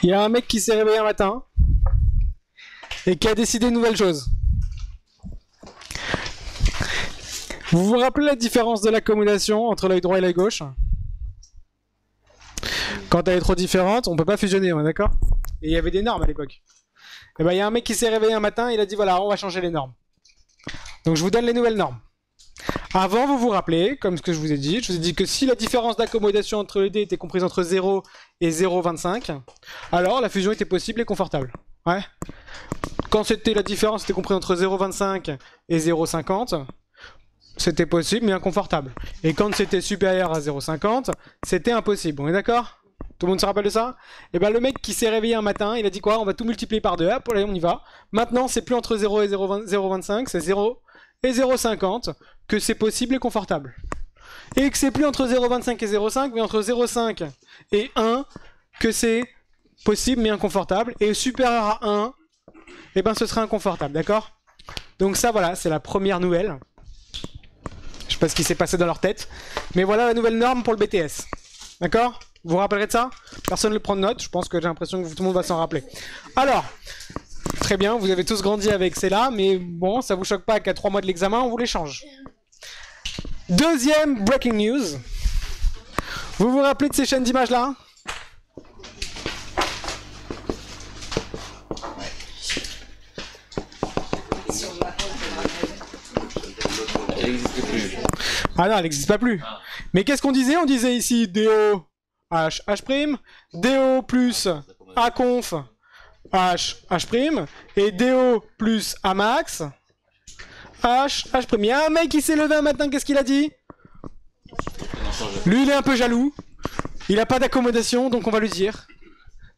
Il y a un mec qui s'est réveillé un matin et qui a décidé une nouvelle chose. Vous vous rappelez la différence de l'accommodation entre l'œil droit et l'œil gauche? Quand elle est trop différente, on peut pas fusionner, on est d'accord? Et il y avait des normes à l'époque. Et ben il y a un mec qui s'est réveillé un matin, il a dit voilà, on va changer les normes. Donc je vous donne les nouvelles normes. Avant, vous vous rappelez, comme ce que je vous ai dit que si la différence d'accommodation entre les dés était comprise entre 0 et 0,25, alors la fusion était possible et confortable. Ouais. Quand c'était la différence était comprise entre 0,25 et 0,50, c'était possible mais inconfortable. Et quand c'était supérieur à 0,50, c'était impossible. On est d'accord? Tout le monde se rappelle de ça? Et ben le mec qui s'est réveillé un matin, il a dit quoi? On va tout multiplier par 2. Hop, allez, on y va. Maintenant, c'est plus entre 0 et 0,25, c'est 0 et 0,50 que c'est possible et confortable. Et que c'est plus entre 0,25 et 0,5, mais entre 0,5 et 1 que c'est possible mais inconfortable. Et supérieur à 1, et ben ce sera inconfortable, d'accord? Donc ça, voilà, c'est la première nouvelle. Je sais pas ce qui s'est passé dans leur tête, mais voilà la nouvelle norme pour le BTS. D'accord? Vous vous rappellerez de ça? Personne ne prend de note, je pense que j'ai l'impression que tout le monde va s'en rappeler. Alors, très bien, vous avez tous grandi avec celle-là, mais bon, ça vous choque pas qu'à 3 mois de l'examen, on vous les change. Deuxième breaking news. Vous vous rappelez de ces chaînes d'images là? Elle n'existe plus. Ah non, elle n'existe pas plus. Mais qu'est-ce qu'on disait? On disait ici DO H H', DO plus Aconf H H', et DO plus Amax H H'. Il y a un mec qui s'est levé un matin, qu'est-ce qu'il a dit? Lui, il est un peu jaloux. Il n'a pas d'accommodation, donc on va lui dire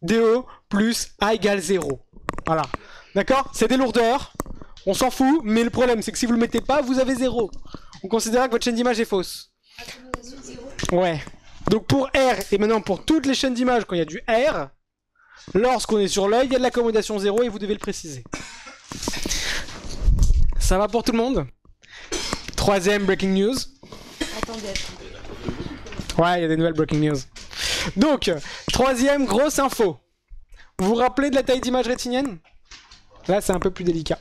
DO plus A égale 0. Voilà. D'accord? C'est des lourdeurs. On s'en fout, mais le problème, c'est que si vous le mettez pas, vous avez 0. On considère que votre chaîne d'image est fausse. Ouais. Donc pour R, et maintenant pour toutes les chaînes d'image, quand il y a du R, lorsqu'on est sur l'œil, il y a de l'accommodation 0 et vous devez le préciser. Ça va pour tout le monde? Troisième breaking news. Attendez. Ouais, il y a des nouvelles breaking news. Donc, troisième grosse info. Vous vous rappelez de la taille d'image rétinienne? Là, c'est un peu plus délicat.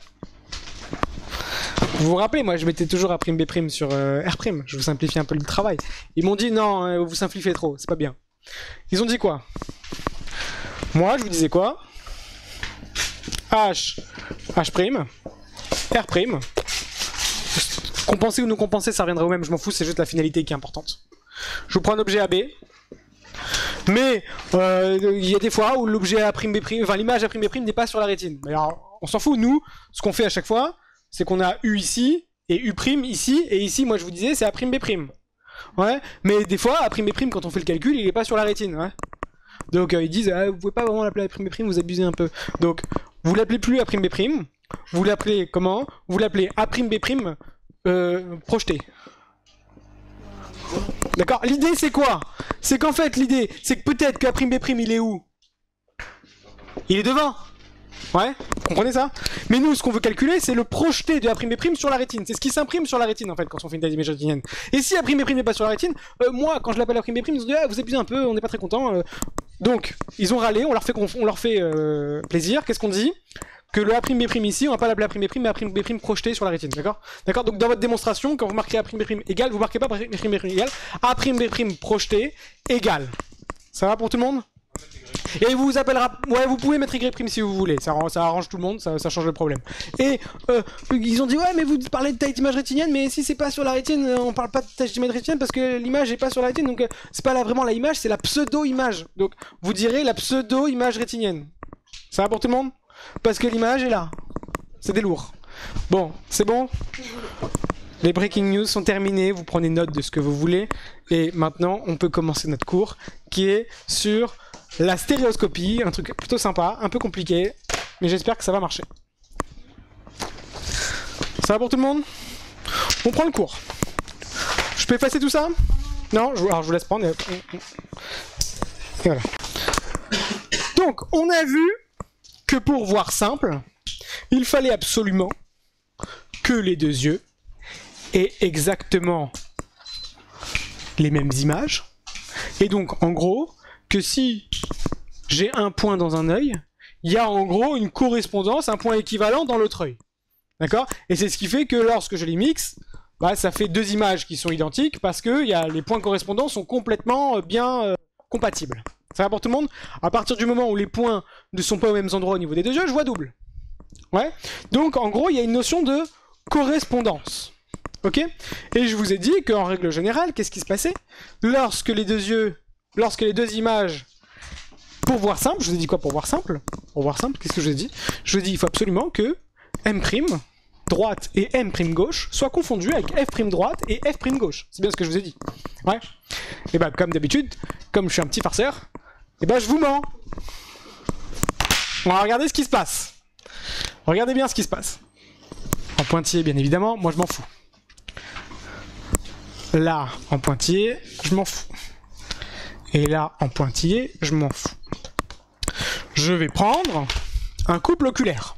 Vous vous rappelez, moi je mettais toujours A'B' sur R', je vous simplifie un peu le travail. Ils m'ont dit non, vous simplifiez trop, c'est pas bien. Ils ont dit quoi? Moi je vous disais quoi? H, H', R'. Compenser ou non compenser, ça reviendra au même, je m'en fous, c'est juste la finalité qui est importante. Je vous prends un objet AB, mais il y a des fois où l'objet A'B', enfin l'image A'B' n'est pas sur la rétine. Mais alors, on s'en fout, nous, ce qu'on fait à chaque fois, c'est qu'on a U ici, et U' ici, et ici, moi je vous disais, c'est A'B'. Ouais, mais des fois, A'B', quand on fait le calcul, il est pas sur la rétine, ouais. Donc ils disent, ah, vous pouvez pas vraiment l'appeler A'B', vous abusez un peu. Donc, vous l'appelez plus A'B', vous l'appelez comment? Vous l'appelez A'B' projeté. D'accord? L'idée c'est quoi? C'est qu'en fait, l'idée, c'est que peut-être que A'B' il est où? Il est devant. Ouais, vous comprenez ça? Mais nous, ce qu'on veut calculer, c'est le projeté de A'B' sur la rétine. C'est ce qui s'imprime sur la rétine, en fait, quand on fait une taille d'image rétinienne. Et si A'B' n'est pas sur la rétine, moi, quand je l'appelle A'B', ils ont dit, ah, vous abusez un peu, on n'est pas très content. Donc, ils ont râlé, on leur fait plaisir. Qu'est-ce qu'on dit? Que le A'B' ici, on va pas l'appeler A'B', mais A'B' projeté sur la rétine, d'accord? D'accord? Donc, dans votre démonstration, quand vous marquez A'B' égal, vous marquez pas A'B' égal, A'B' projeté égal. Ça va pour tout le monde? Et vous appellera... Ouais, vous pouvez mettre Y' si vous voulez, ça arrange tout le monde, ça change le problème. Et ils ont dit, ouais, mais vous parlez de taille d'image rétinienne, mais si c'est pas sur la rétine, on parle pas de taille d'image rétinienne parce que l'image est pas sur la rétine, donc c'est pas là vraiment la image, c'est la pseudo-image. Donc vous direz la pseudo-image rétinienne. Ça va pour tout le monde? Parce que l'image est là. C'est des lourds. Bon, c'est bon? Les breaking news sont terminés, vous prenez note de ce que vous voulez, et maintenant on peut commencer notre cours qui est sur la stéréoscopie, un truc plutôt sympa, un peu compliqué, mais j'espère que ça va marcher. Ça va pour tout le monde? On prend le cours. Je peux effacer tout ça? Non? Alors je vous laisse prendre. Et voilà. Donc, on a vu que pour voir simple, il fallait absolument que les deux yeux aient exactement les mêmes images. Et donc, en gros, que si j'ai un point dans un œil, il y a en gros une correspondance, un point équivalent dans l'autre œil. D'accord? Et c'est ce qui fait que lorsque je les mixe, bah, ça fait deux images qui sont identiques parce que les points correspondants sont complètement bien compatibles. Ça va pour tout le monde? À partir du moment où les points ne sont pas aux mêmes endroits au niveau des deux yeux, je vois double. Ouais? Donc en gros, il y a une notion de correspondance. Ok? Et je vous ai dit qu'en règle générale, qu'est-ce qui se passait? Lorsque les deux images, pour voir simple, je vous ai dit quoi pour voir simple? Pour voir simple, qu'est-ce que je vous ai dit? Je vous ai dit il faut absolument que M' droite et M' gauche soient confondus avec F' droite et F' gauche. C'est bien ce que je vous ai dit. Ouais? Et bah comme d'habitude, comme je suis un petit farceur, et bah je vous mens. On va regarder ce qui se passe. Regardez bien ce qui se passe. En pointillé, bien évidemment, moi je m'en fous. Là, en pointillé, je m'en fous. Et là, en pointillé, je m'en fous. Je vais prendre un couple oculaire.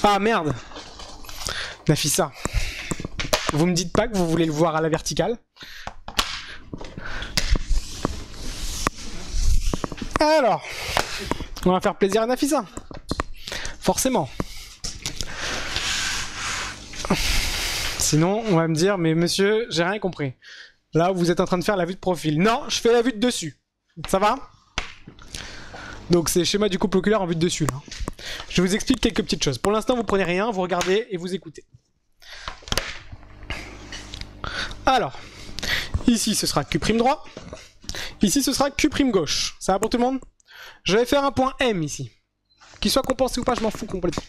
Ah merde! Nafissa. Vous me dites pas que vous voulez le voir à la verticale? Alors, on va faire plaisir à Nafissa. Forcément. Sinon, on va me dire, mais monsieur, j'ai rien compris. Là, vous êtes en train de faire la vue de profil. Non, je fais la vue de dessus. Ça va? Donc, c'est le schéma du couple oculaire en vue de dessus. Là. Je vous explique quelques petites choses. Pour l'instant, vous prenez rien, vous regardez et vous écoutez. Alors, ici, ce sera Q' droit. Ici, ce sera Q' gauche. Ça va pour tout le monde? Je vais faire un point M ici. Qu'il soit compensé ou pas, je m'en fous complètement.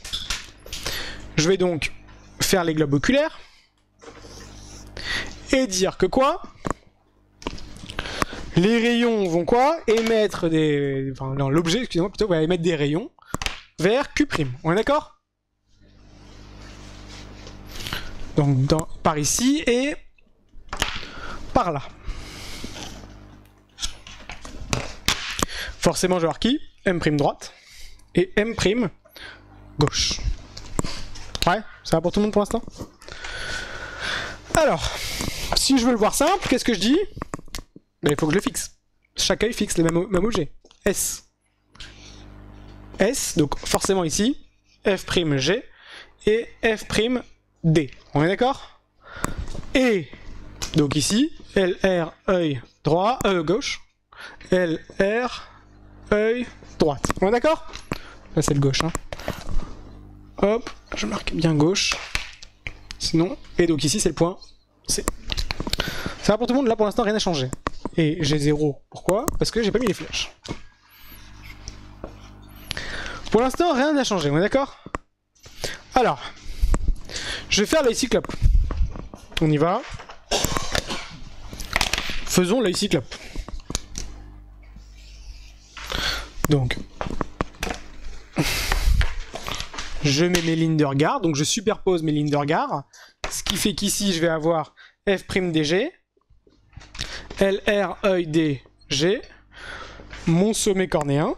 Je vais donc faire les globes oculaires. Et dire que quoi? Les rayons vont quoi? Émettre des... Enfin, non, l'objet, excusez-moi, plutôt, va émettre des rayons vers Q'. On est d'accord? Donc, par ici et par là. Forcément, je vais avoir qui? M' droite et M' gauche. Ouais, ça va pour tout le monde pour l'instant? Alors, si je veux le voir simple, qu'est-ce que je dis? Ben, il faut que je le fixe. Chaque œil fixe le même objet. S. S, donc forcément ici, F'G et F'D. On est d'accord? Et, donc ici, LR, œil droit, gauche. LR, œil droite. On est d'accord? Là c'est le gauche. Hein. Hop, je marque bien gauche. Sinon, et donc ici c'est le point C. Ça va pour tout le monde, là pour l'instant rien n'a changé. Et j'ai 0, pourquoi? Parce que j'ai pas mis les flèches. Pour l'instant rien n'a changé, on est d'accord? Alors, je vais faire l'œil cyclope. On y va. Faisons l'œil cyclope. Donc, je mets mes lignes de regard, donc je superpose mes lignes de regard, ce qui fait qu'ici je vais avoir F'DG, LR œil DG, mon sommet cornéen,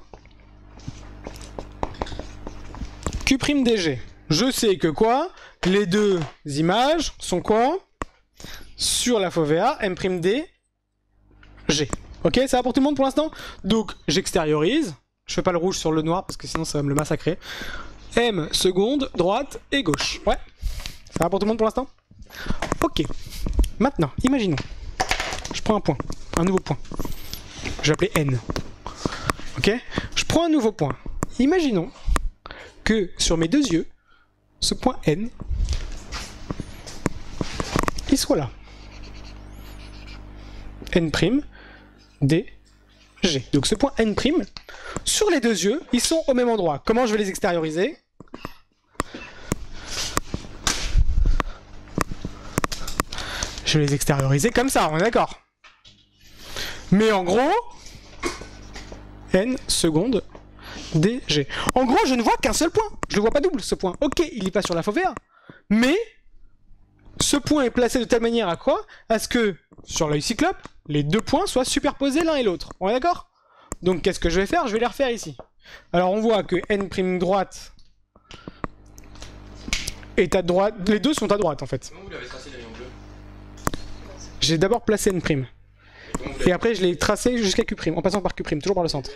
Q'DG. Je sais que quoi? Les deux images sont quoi? Sur la fovea, M'D, G. Ok, ça va pour tout le monde pour l'instant? Donc, j'extériorise. Je fais pas le rouge sur le noir parce que sinon ça va me le massacrer. M seconde, droite et gauche. Ouais. Ça va pour tout le monde pour l'instant? Ok. Maintenant, imaginons. Je prends un point. Un nouveau point. Je vais appeler N. Ok? Je prends un nouveau point. Imaginons que sur mes deux yeux, ce point N, il soit là. N', D, G. Donc ce point N', sur les deux yeux, ils sont au même endroit. Comment je vais les extérioriser? Je vais les extérioriser comme ça, on est d'accord? Mais en gros, N seconde, D, G. En gros, je ne vois qu'un seul point. Je ne le vois pas double, ce point. Ok, il est pas sur la fovea. Mais ce point est placé de telle manière à quoi? À ce que, sur l'œil cyclope, les deux points soient superposés l'un et l'autre. On est d'accord? Donc qu'est-ce que je vais faire? Je vais les refaire ici. Alors on voit que N' droite est à droite. Les deux sont à droite en fait. Comment vous l'avez tracé les rayons bleus? J'ai d'abord placé N'. Comment Et après, je l'ai tracé jusqu'à Q', en passant par Q', toujours par le centre.